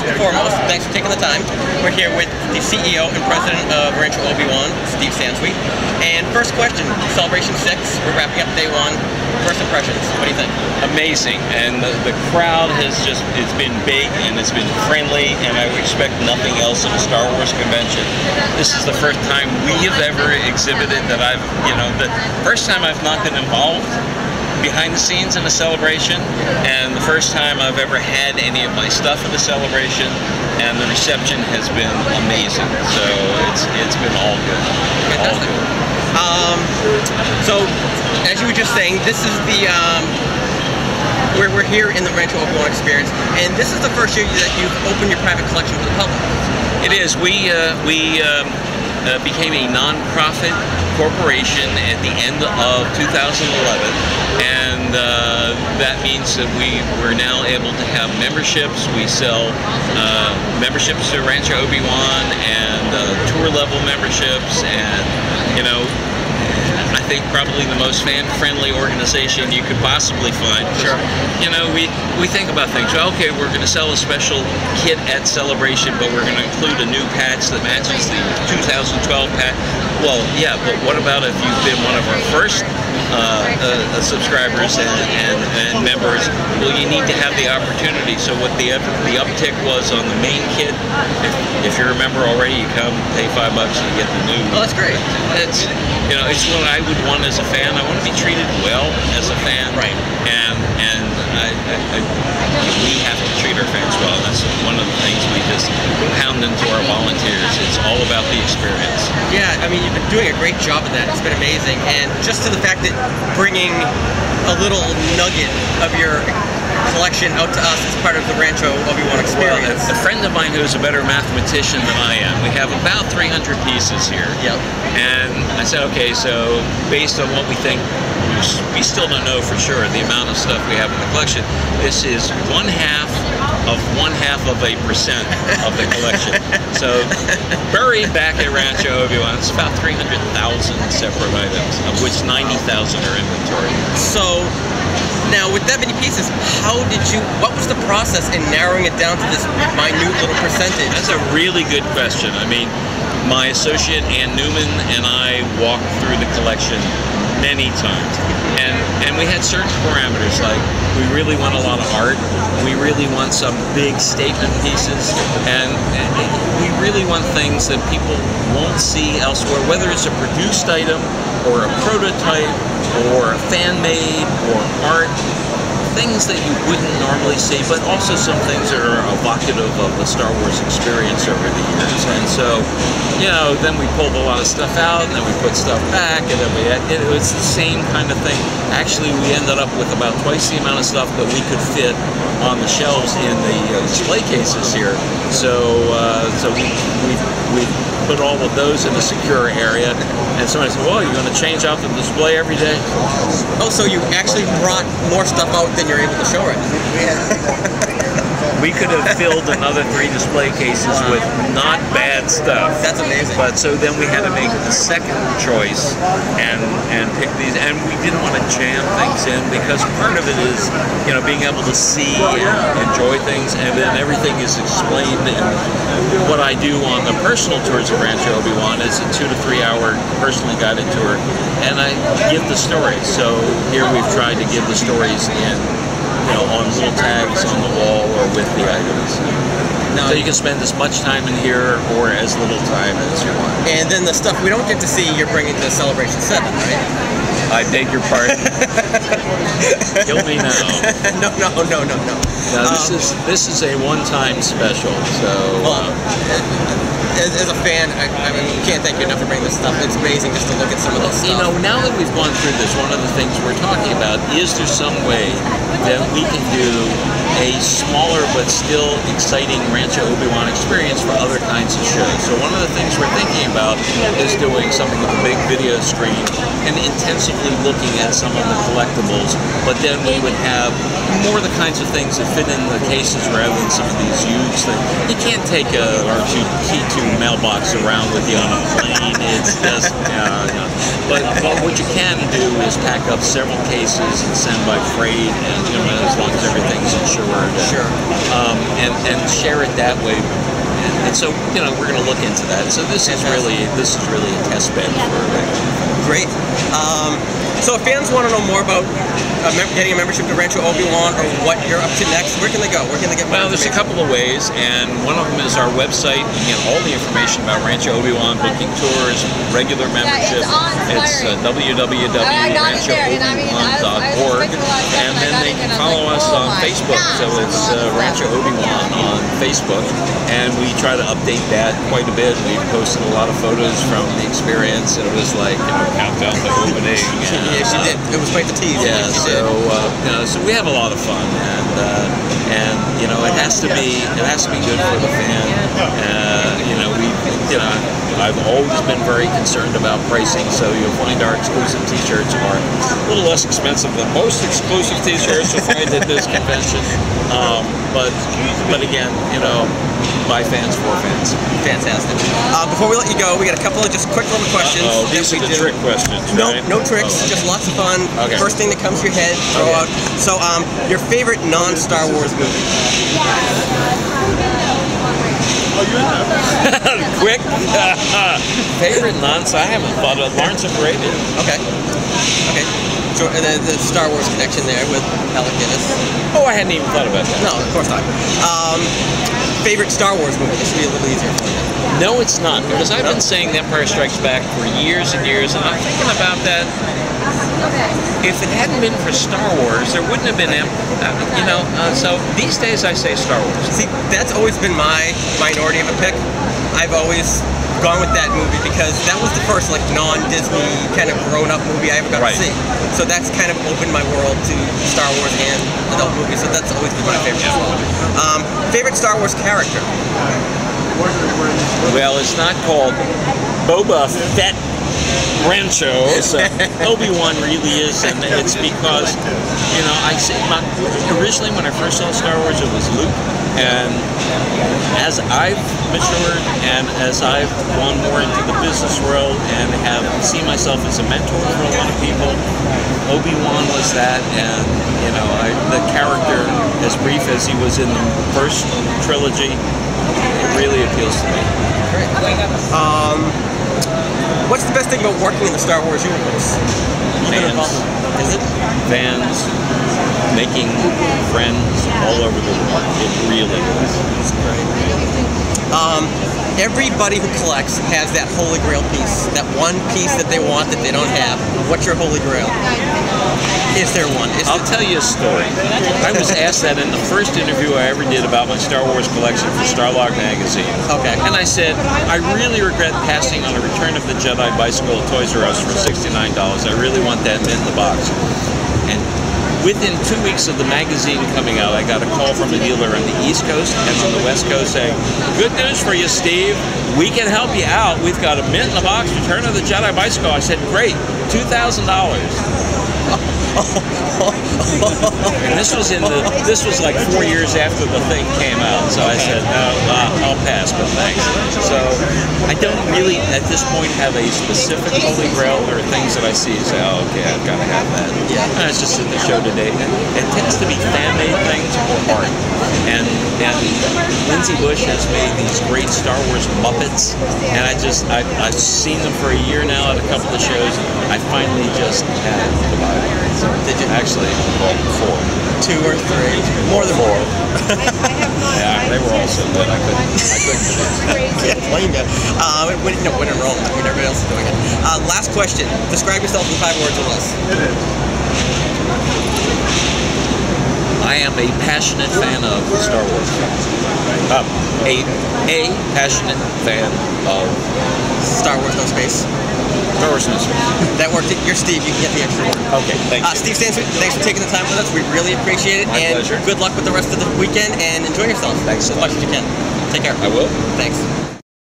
first and foremost, thanks for taking the time. We're here with the CEO and President of Rancho Obi-Wan, Steve Sansweet. And first question, Celebration 6, we're wrapping up day one. First impressions, what do you think? Amazing, and the crowd has just, it's been big and it's been friendly, and I would expect nothing else at a Star Wars convention. This is the first time we have ever exhibited that I've, the first time I've not been involved behind the scenes in a celebration, and the first time I've ever had any of my stuff at a celebration, and the reception has been amazing. So it's been all good. Fantastic. All good. So, as you were just saying, this is the we're here in the Rancho Obi-Wan Experience, and this is the first year that you've opened your private collection to the public. It is. We became a non-profit corporation at the end of 2011, and that means that we're now able to have memberships. We sell memberships to Rancho Obi-Wan and tour-level memberships, and I think probably the most fan-friendly organization you could possibly find. Sure. We think about things. Okay, we're going to sell a special kit at Celebration, but we're going to include a new patch that matches the 2012 patch. Well, yeah, but what about if you've been one of our first subscribers and members? Well, you need to have the opportunity. So what the uptick was on the main kit, if you remember already, you come, pay $5 and you get the new. Oh, that's great. It's what I would want as a fan. I want to be treated well as a fan. Right. And we have to treat our fans well. That's one of the things we just pound into our volunteers. It's all about the experience. Yeah, I mean, you've been doing a great job of that. It's been amazing. And just to the fact that bringing a little nugget of your collection out to us as part of the Rancho Obi-Wan Experience. Well, a friend of mine who's a better mathematician than I am, we have about 300 pieces here. Yep. And I said, okay, so based on what we think, we still don't know for sure the amount of stuff we have in the collection. This is 1/2 of 1/2% of the collection. So buried back at Rancho Obi-Wan, it's about 300,000 separate items, of which 90,000 are inventory. So now, with that many pieces, what was the process in narrowing it down to this minute little percentage? That's a really good question. I mean, my associate Ann Newman and I walked through the collection many times, and we had certain parameters, like we really want a lot of art, we really want some big statement pieces, and we really want things that people won't see elsewhere, whether it's a produced item or a prototype or fan-made or art, things that you wouldn't normally see, but also some things that are evocative of the Star Wars experience over the years. And so, then we pulled a lot of stuff out, and then we put stuff back, and then it was the same kind of thing. Actually, we ended up with about twice the amount of stuff that we could fit on the shelves in the display cases here. So we put all of those in a secure area, and somebody said, well, you're going to change out the display every day? Oh, so you actually brought more stuff out than you're able to show right now. We could have filled another 3 display cases with not bad stuff. That's amazing. But so then we had to make the second choice and pick these, and we didn't want to jam things in, because part of it is, being able to see and enjoy things, and then everything is explained. And what I do on the personal tours of Rancho Obi-Wan is a 2 to 3 hour personally guided tour, and I give the stories. So here we've tried to give the stories on little tags on the wall or with the items. So you can spend as much time in here or as little time as you want. And then the stuff we don't get to see, you're bringing to Celebration 7, right? I beg your pardon. Kill me now. No. Now this is a one-time special. So as a fan, I mean, you can't thank you enough for bringing this stuff. It's amazing just to look at some of this stuff. Now that we've gone through this, one of the things we're talking about is there some way that we can do a smaller but still exciting Rancho Obi-Wan Experience for other kinds of shows. So one of the things we're thinking about is doing something with a big video screen and intensively looking at some of the collectibles, but then we would have more the kinds of things that fit in the cases rather than some of these huge things. You can't take a R2-D2 mailbox around with you on a plane. It's just, But what you can do is pack up several cases and send by freight, and as long as everything's insured forward. Sure. And share it that way. And so, you know, we're going to look into that. So this is really a test bed for great. So if fans want to know more about getting a membership to Rancho Obi-Wan or what you're up to next, where can they go? Where can they get more Well, there's a couple of ways, and one of them is our website. You get all the information about Rancho Obi-Wan, booking tours, regular membership. It's www.ranchoobiwan.org, and then they can follow us on Facebook. So it's Rancho Obi-Wan on Facebook, and we try to update that quite a bit. We posted a lot of photos from the experience, and it was like, you know, countdown to opening. Yeah, she did. It was quite the tease. Yeah, so you know, so we have a lot of fun, and you know, it has to be good for the fan. You know, I've always been very concerned about pricing, so you'll find our exclusive T-shirts are a little less expensive than most exclusive T-shirts you'll find at this convention. But again, you know, by fans for fans. Fantastic. Before we let you go, we got a couple of just quick little questions. These are the trick questions, right? No tricks, just lots of fun. Okay. First thing that comes to your head, throw out. So, your favorite non-Star Wars movie? Quick. Favorite I haven't thought of Lawrence of Arabia. Okay. So the Star Wars connection there with Alec Guinness. Oh, I hadn't even thought about that. No, of course not. Favorite Star Wars movie? This will be a little easier for you. No, it's not, because I've been saying The Empire Strikes Back for years and years, and I'm thinking about that. If it hadn't been for Star Wars, there wouldn't have been, you know, so these days I say Star Wars. See, that's always been my minority of a pick. I've always gone with that movie because that was the first like non-Disney kind of grown-up movie I ever got to see. So that's kind of opened my world to Star Wars and adult movies. So that's always been my favorite as well. Favorite Star Wars character? Well, it's not called Boba Fett Rancho. So Obi-Wan really is, and it's because, you know, originally when I first saw Star Wars, it was Luke, and as I've matured and as I've gone more into the business world and have seen myself as a mentor for a lot of people, Obi-Wan was that, and you know, the character, as brief as he was in the first trilogy, it really appeals to me. Great. What's the best thing about working in the Star Wars universe? Fans. Is it? Fans, making friends all over the world. It really is. That's great. Everybody who collects has that Holy Grail piece, that one piece that they want that they don't have. What's your Holy Grail? Is there one? I'll tell you a story. I was asked that in the first interview I ever did about my Star Wars collection for Starlog magazine. Okay. And I said, I really regret passing on a Return of the Jedi bicycle at Toys R Us for $69. I really want that mint in the box. And within 2 weeks of the magazine coming out, I got a call from a dealer on the East Coast and on the West Coast saying, good news for you, Steve. We can help you out. We've got a mint in the box Return of the Jedi bicycle. I said, great, $2,000. And this was like 4 years after the thing came out, so I said, no, I'll pass, but thanks. So I don't really, at this point, have a specific Holy Grail. There are things that I see and say, oh, okay, I've got to have that. Yeah. And it's just in the show today. And it tends to be fan-made things or art. And Lindsay Bush has made these great Star Wars Muppets, and I've seen them for a year now at a couple of shows. I finally just had to buy them. So did you? Actually, well, 4. 2 or 3? More than 4. Yeah, they were all so good. I couldn't Can't blame you. When in Rome, I mean, everybody else is doing it. Last question. Describe yourself in 5 words or less. I am a passionate fan of Star Wars. A passionate fan of Star Wars No Space. Star Wars No Space. That worked. You're Steve. You can get the extra word. Okay, thank you. Steve Sansweet, thanks for taking the time with us. We really appreciate it. My pleasure. Good luck with the rest of the weekend and enjoy yourself. Thanks so as much as you can. Take care. I will. Thanks.